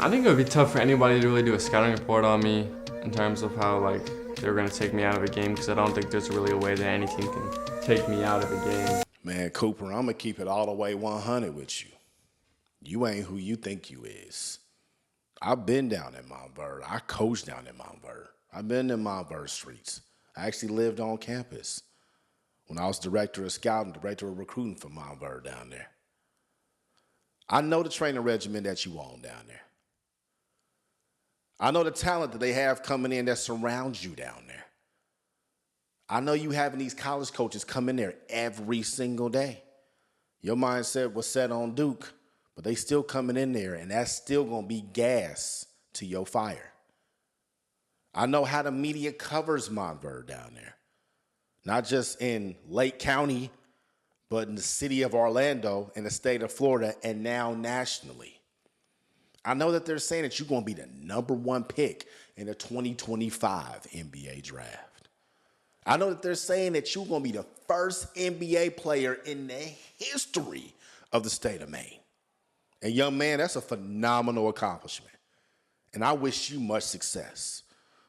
I think it would be tough for anybody to really do a scouting report on me in terms of how like they were going to take me out of a game, because I don't think there's really a way that any team can take me out of a game. Man, Cooper, I'm going to keep it all the way 100 with you. You ain't who you think you is. I've been down in Montverde. I coached down in Montverde. I've been in Montverde streets. I actually lived on campus when I was director of scouting, director of recruiting for Montverde down there. I know the training regimen that you on down there. I know the talent that they have coming in that surrounds you down there. I know you having these college coaches come in there every single day. Your mindset was set on Duke, but they still coming in there, and that's still going to be gas to your fire. I know how the media covers Montverde down there, not just in Lake County, but in the city of Orlando, in the state of Florida, and now nationally. I know that they're saying that you're going to be the #1 pick in the 2025 NBA draft. I know that they're saying that you're going to be the first NBA player in the history of the state of Maine. And young man, that's a phenomenal accomplishment. And I wish you much success.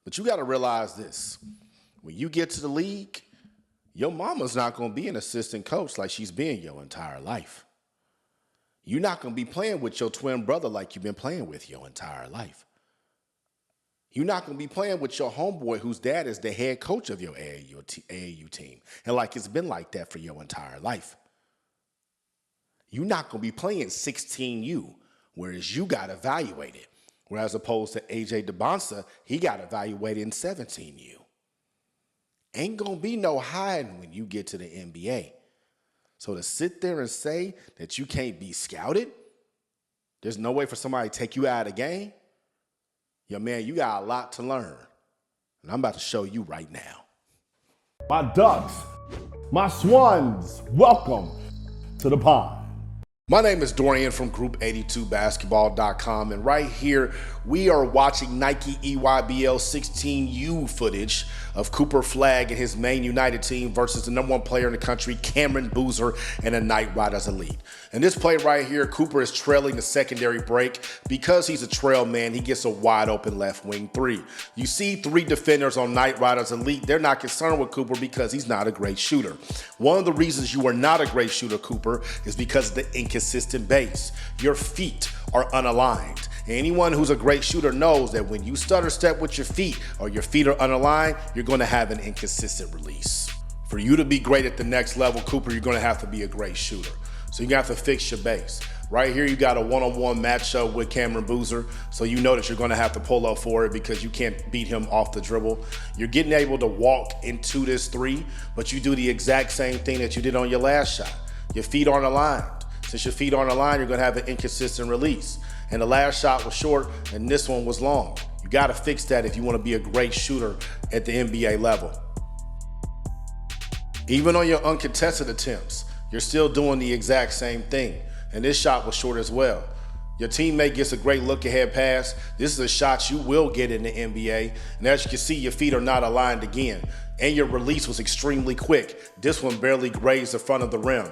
But you got to realize this. When you get to the league, your mama's not going to be an assistant coach like she's been your entire life. You're not going to be playing with your twin brother like you've been playing with your entire life. You're not going to be playing with your homeboy whose dad is the head coach of your AAU team. And like it's been like that for your entire life. You're not going to be playing 16U, whereas you got evaluated. Whereas opposed to AJ Dybantsa, he got evaluated in 17U. Ain't going to be no hiding when you get to the NBA. So to sit there and say that you can't be scouted, there's no way for somebody to take you out of the game, yo, man, you got a lot to learn. And I'm about to show you right now. My ducks, my swans, welcome to the pond. My name is Dorian from Group82Basketball.com, and right here we are watching Nike EYBL 16U footage of Cooper Flagg and his Maine United team versus the #1 player in the country, Cameron Boozer, and the Knight Riders Elite. And this play right here, Cooper is trailing the secondary break. Because he's a trail man, he gets a wide open left wing three. You see 3 defenders on Knight Riders Elite. They're not concerned with Cooper because he's not a great shooter. One of the reasons you are not a great shooter, Cooper, is because of the inconsistent base. Your feet are unaligned. And anyone who's a great shooter knows that when you stutter step with your feet or your feet are unaligned, you're going to have an inconsistent release. For you to be great at the next level, Cooper, you're going to have to be a great shooter. So you have to fix your base. Right here, you got a one-on-one matchup with Cameron Boozer, so you know that you're going to have to pull up for it because you can't beat him off the dribble. You're getting able to walk into this three, but you do the exact same thing that you did on your last shot. Your feet aren't aligned. Since your feet aren't aligned, you're going to have an inconsistent release. And the last shot was short, and this one was long. You got to fix that if you want to be a great shooter at the NBA level. Even on your uncontested attempts, you're still doing the exact same thing. And this shot was short as well. Your teammate gets a great look-ahead pass. This is a shot you will get in the NBA. And as you can see, your feet are not aligned again. And your release was extremely quick. This one barely grazed the front of the rim.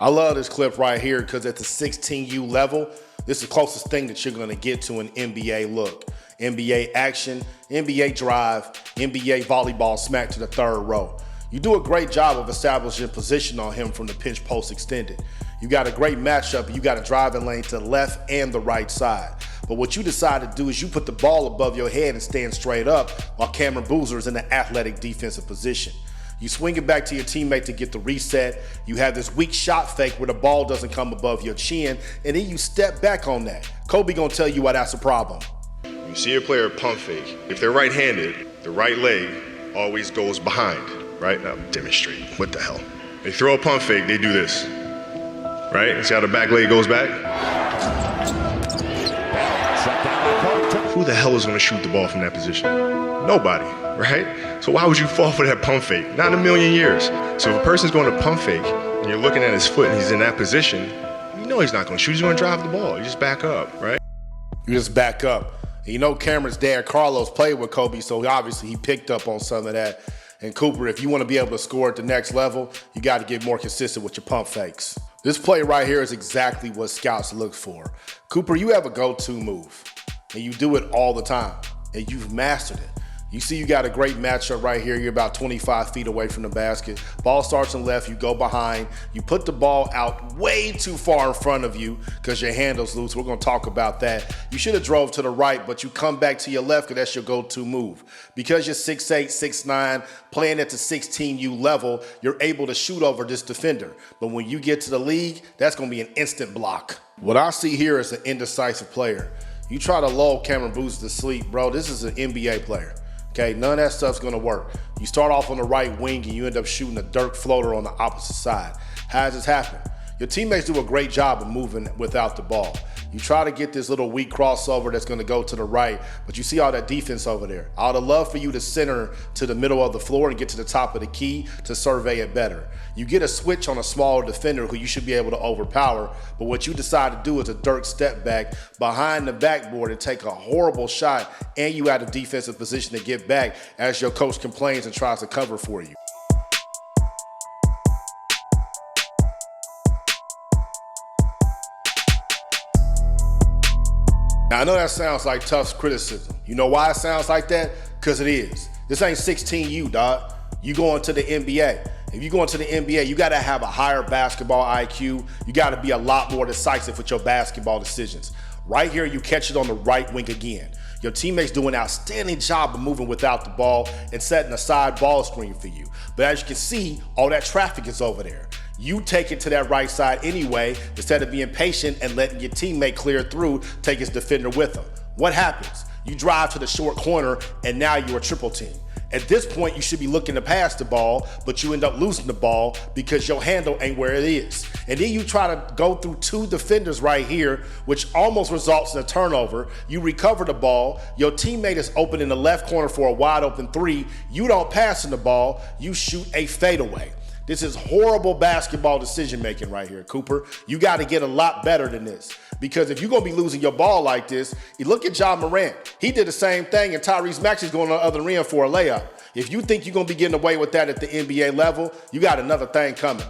I love this clip right here because at the 16U level, this is the closest thing that you're going to get to an NBA look. NBA action, NBA drive, NBA volleyball smack to the third row. You do a great job of establishing position on him from the pinch post extended. You got a great matchup. You got a driving lane to the left and the right side. But what you decide to do is you put the ball above your head and stand straight up while Cameron Boozer is in the athletic defensive position. You swing it back to your teammate to get the reset. You have this weak shot fake where the ball doesn't come above your chin, and then you step back on that. Kobe gonna tell you why that's a problem. You see a player pump fake. If they're right-handed, the right leg always goes behind, right? Now demonstrate. What the hell? They throw a pump fake, they do this, right? See how the back leg goes back? Who the hell is gonna shoot the ball from that position? Nobody, right? So why would you fall for that pump fake? Not in a million years. So if a person's going to pump fake and you're looking at his foot and he's in that position, you know he's not going to shoot. He's going to drive the ball. You just back up, right? You just back up. And you know Cameron's dad, Carlos, played with Kobe, so obviously he picked up on some of that. And Cooper, if you want to be able to score at the next level, you got to get more consistent with your pump fakes. This play right here is exactly what scouts look for. Cooper, you have a go-to move, and you do it all the time, and you've mastered it. You see you got a great matchup right here. You're about 25 feet away from the basket. Ball starts on left, you go behind. You put the ball out way too far in front of you because your handle's loose. We're gonna talk about that. You should have drove to the right, but you come back to your left because that's your go-to move. Because you're 6'8", 6'9", playing at the 16U level, you're able to shoot over this defender. But when you get to the league, that's gonna be an instant block. What I see here is an indecisive player. You try to lull Cameron Boozer to sleep, bro. This is an NBA player. Okay, none of that stuff's gonna work. You start off on the right wing and you end up shooting a dirt floater on the opposite side. How does this happen? Your teammates do a great job of moving without the ball. You try to get this little weak crossover that's gonna go to the right, but you see all that defense over there. I would love for you to center to the middle of the floor and get to the top of the key to survey it better. You get a switch on a smaller defender who you should be able to overpower, but what you decide to do is a dirt step back behind the backboard and take a horrible shot, and you out of defensive position to get back as your coach complains and tries to cover for you. Now, I know that sounds like tough criticism. You know why it sounds like that? Because it is. This ain't 16U, dog. You going to the NBA. If you go into the NBA, you got to have a higher basketball IQ. You got to be a lot more decisive with your basketball decisions. Right here, you catch it on the right wing again. Your teammates do an outstanding job of moving without the ball and setting a side ball screen for you. But as you can see, all that traffic is over there. You take it to that right side anyway, instead of being patient and letting your teammate clear through, take his defender with him. What happens? You drive to the short corner and now you're a triple team. At this point, you should be looking to pass the ball, but you end up losing the ball because your handle ain't where it is. And then you try to go through two defenders right here, which almost results in a turnover. You recover the ball. Your teammate is open in the left corner for a wide open three. You don't pass in the ball. You shoot a fadeaway. This is horrible basketball decision-making right here, Cooper. You got to get a lot better than this. Because if you're going to be losing your ball like this, you look at Ja Morant. He did the same thing, and Tyrese Maxey's going on the other end for a layup. If you think you're going to be getting away with that at the NBA level, you got another thing coming.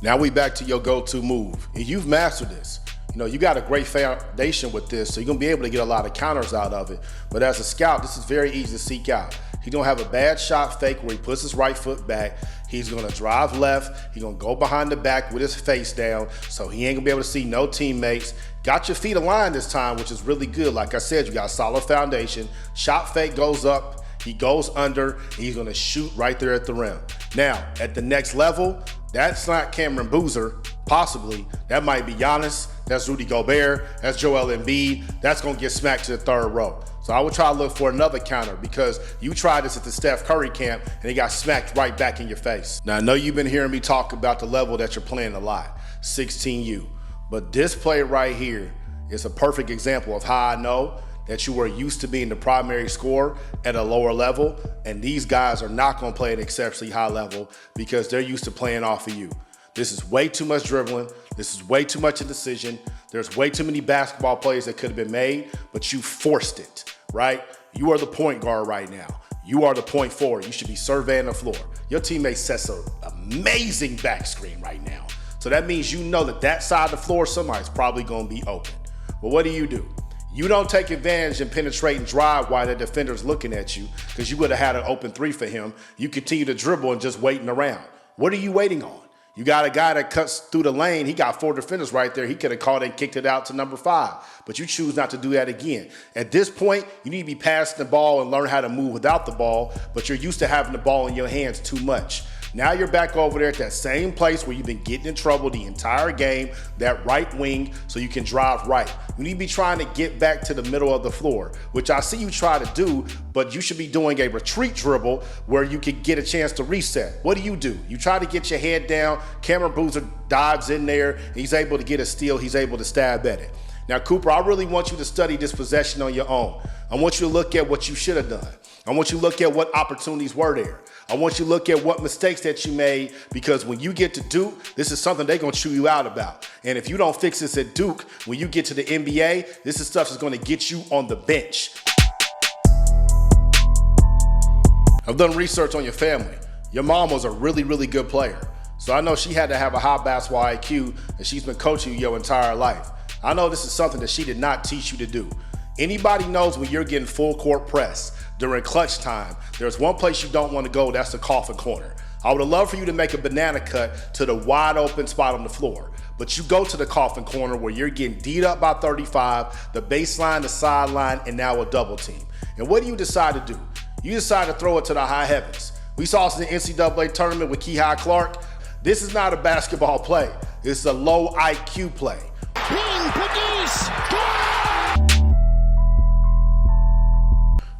Now we back to your go-to move. And you've mastered this. You know, you got a great foundation with this, so you're going to be able to get a lot of counters out of it. But as a scout, this is very easy to seek out. He's going to have a bad shot fake where he puts his right foot back. He's going to drive left. He's going to go behind the back with his face down, so he ain't going to be able to see no teammates. Got your feet aligned this time, which is really good. Like I said, you got a solid foundation. Shot fake goes up. He goes under, and he's going to shoot right there at the rim. Now, at the next level, that's not Cameron Boozer, possibly. That might be Giannis. That's Rudy Gobert. That's Joel Embiid. That's going to get smacked to the third row. So I would try to look for another counter because you tried this at the Steph Curry camp and he got smacked right back in your face. Now, I know you've been hearing me talk about the level that you're playing a lot, 16U. But this play right here is a perfect example of how I know that you are used to being the primary scorer at a lower level, and these guys are not going to play at an exceptionally high level because they're used to playing off of you. This is way too much dribbling. This is way too much indecision. There's way too many basketball plays that could have been made, but you forced it, right? You are the point guard right now. You are the point forward. You should be surveying the floor. Your teammate sets an amazing back screen right now. So that means you know that that side of the floor, somebody's probably going to be open. But what do? You don't take advantage and penetrate and drive while the defender's looking at you because you would have had an open three for him. You continue to dribble and just waiting around. What are you waiting on? You got a guy that cuts through the lane. He got 4 defenders right there. He could have caught it and kicked it out to number 5. But you choose not to do that again. At this point, you need to be passing the ball and learn how to move without the ball, but you're used to having the ball in your hands too much. Now you're back over there at that same place where you've been getting in trouble the entire game, that right wing, so you can drive right. You need to be trying to get back to the middle of the floor, which I see you try to do, but you should be doing a retreat dribble where you can get a chance to reset. What do? You try to get your head down. Cameron Boozer dives in there, and he's able to get a steal. He's able to stab at it. Now, Cooper, I really want you to study this possession on your own. I want you to look at what you should have done. I want you to look at what opportunities were there. I want you to look at what mistakes that you made, because when you get to Duke, this is something they're going to chew you out about. And if you don't fix this at Duke, when you get to the NBA, this is stuff that's going to get you on the bench. I've done research on your family. Your mom was a really, really good player. So I know she had to have a high basketball IQ, and she's been coaching you your entire life. I know this is something that she did not teach you to do. Anybody knows when you're getting full court press during clutch time, there's one place you don't want to go, that's the coffin corner. I would have loved for you to make a banana cut to the wide open spot on the floor. But you go to the coffin corner where you're getting D'd up by 35, the baseline, the sideline, and now a double team. And what do you decide to do? You decide to throw it to the high heavens. We saw this in the NCAA tournament with Kihei Clark. This is not a basketball play. It's a low IQ play.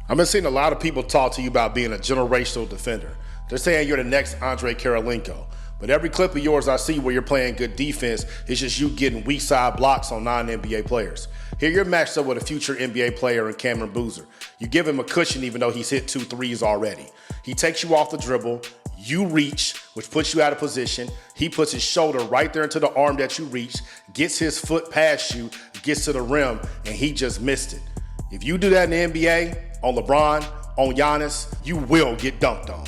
I've been seeing a lot of people talk to you about being a generational defender. They're saying you're the next Andre Karolinko. But every clip of yours I see where you're playing good defense is just you getting weak side blocks on non-NBA players. Here you're matched up with a future NBA player in Cameron Boozer. You give him a cushion even though he's hit 2 threes already. He takes you off the dribble, you reach, which puts you out of position. He puts his shoulder right there into the arm that you reach, gets his foot past you, gets to the rim, and he just missed it. If you do that in the NBA, on LeBron, on Giannis, you will get dunked on.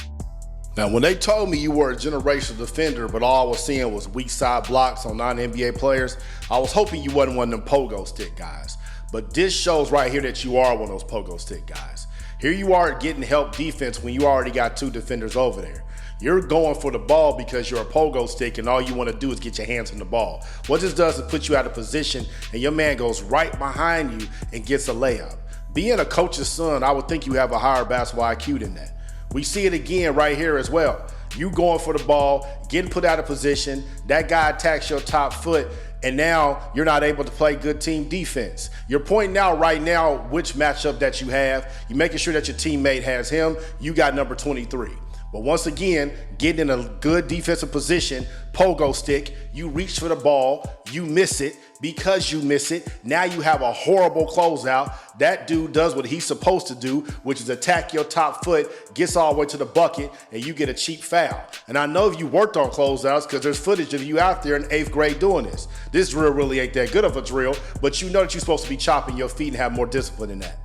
Now, when they told me you were a generational defender, but all I was seeing was weak side blocks on non-NBA players, I was hoping you wasn't one of them pogo stick guys. But this shows right here that you are one of those pogo stick guys. Here you are getting help defense when you already got 2 defenders over there. You're going for the ball because you're a pogo stick and all you want to do is get your hands on the ball. What this does is put you out of position and your man goes right behind you and gets a layup. Being a coach's son, I would think you have a higher basketball IQ than that. We see it again right here as well. You going for the ball, getting put out of position, that guy attacks your top foot, and now you're not able to play good team defense. You're pointing out right now which matchup that you have. You're making sure that your teammate has him. You got number 23. But once again, getting in a good defensive position, pogo stick, you reach for the ball, you miss it. Because you miss it, now you have a horrible closeout. That dude does what he's supposed to do, which is attack your top foot, gets all the way to the bucket, and you get a cheap foul. And I know you worked on closeouts because there's footage of you out there in 8th grade doing this. This drill really ain't that good of a drill, but you know that you're supposed to be chopping your feet and have more discipline than that.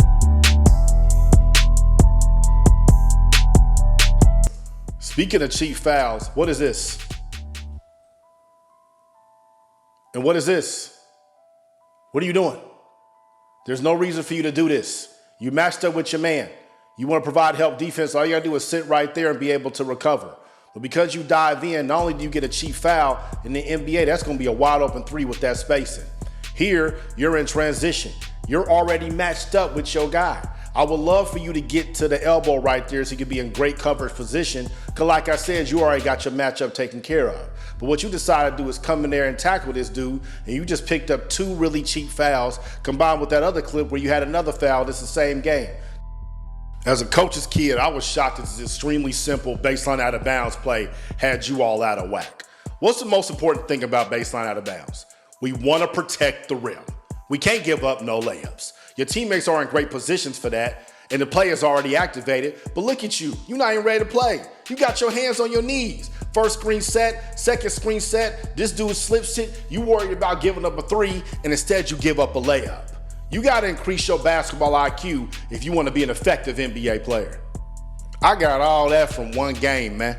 Speaking of cheap fouls, what is this? And what is this? What are you doing? There's no reason for you to do this. You matched up with your man. You want to provide help defense, all you got to do is sit right there and be able to recover. But because you dive in, not only do you get a cheap foul in the NBA, that's going to be a wide open 3 with that spacing. Here, you're in transition. You're already matched up with your guy. I would love for you to get to the elbow right there so you can be in great coverage position. Because like I said, you already got your matchup taken care of. But what you decided to do is come in there and tackle this dude, and you just picked up 2 really cheap fouls combined with that other clip where you had another foul that's the same game. As a coach's kid, I was shocked that this extremely simple baseline out of bounds play had you all out of whack. What's the most important thing about baseline out of bounds? We want to protect the rim. We can't give up no layups. Your teammates are in great positions for that, and the play is already activated, but look at you. You're not even ready to play. You got your hands on your knees. First screen set, second screen set, this dude slips it, you worried about giving up a 3, and instead you give up a layup. You gotta increase your basketball IQ if you wanna be an effective NBA player. I got all that from one game, man.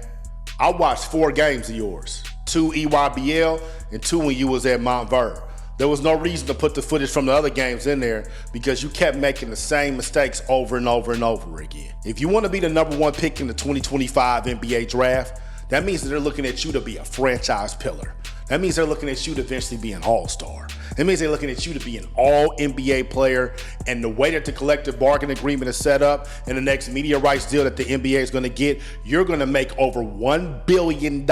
I watched 4 games of yours, 2 EYBL and 2 when you was at Montverde. There was no reason to put the footage from the other games in there because you kept making the same mistakes over and over and over again. If you want to be the number 1 pick in the 2025 NBA draft, that means that they're looking at you to be a franchise pillar. That means they're looking at you to eventually be an all-star. That means they're looking at you to be an all-NBA player, and the way that the collective bargaining agreement is set up and the next media rights deal that the NBA is going to get, you're going to make over $1 billion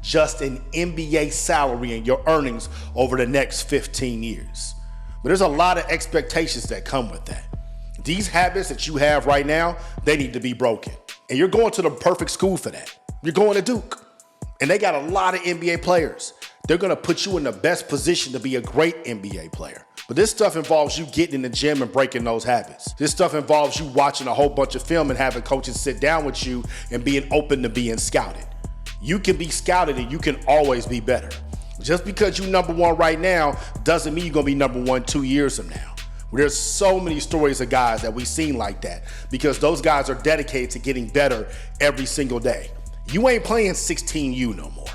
just in NBA salary and your earnings over the next 15 years. But there's a lot of expectations that come with that. These habits that you have right now, they need to be broken. And you're going to the perfect school for that. You're going to Duke. And they got a lot of NBA players. They're going to put you in the best position to be a great NBA player. But this stuff involves you getting in the gym and breaking those habits. This stuff involves you watching a whole bunch of film and having coaches sit down with you and being open to being scouted. You can be scouted and you can always be better. Just because you're number 1 right now doesn't mean you're going to be number 1 2 years from now. There's so many stories of guys that we've seen like that because those guys are dedicated to getting better every single day. You ain't playing 16U no more.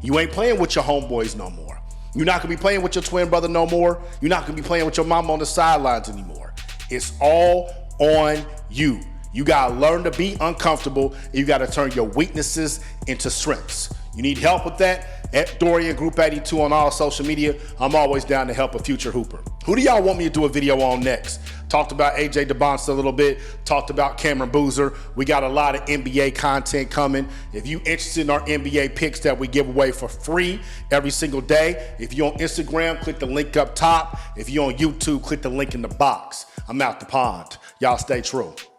You ain't playing with your homeboys no more. You're not gonna be playing with your twin brother no more. You're not gonna be playing with your mom on the sidelines anymore. It's all on you. You gotta learn to be uncomfortable, and you gotta turn your weaknesses into strengths. You need help with that? At Dorian Group 82 on all social media. I'm always down to help a future hooper. Who do y'all want me to do a video on next? Talked about AJ Dybantsa a little bit. Talked about Cameron Boozer. We got a lot of NBA content coming. If you interested in our NBA picks that we give away for free every single day, if you're on Instagram, click the link up top. If you're on YouTube, click the link in the box. I'm out the pond. Y'all stay true.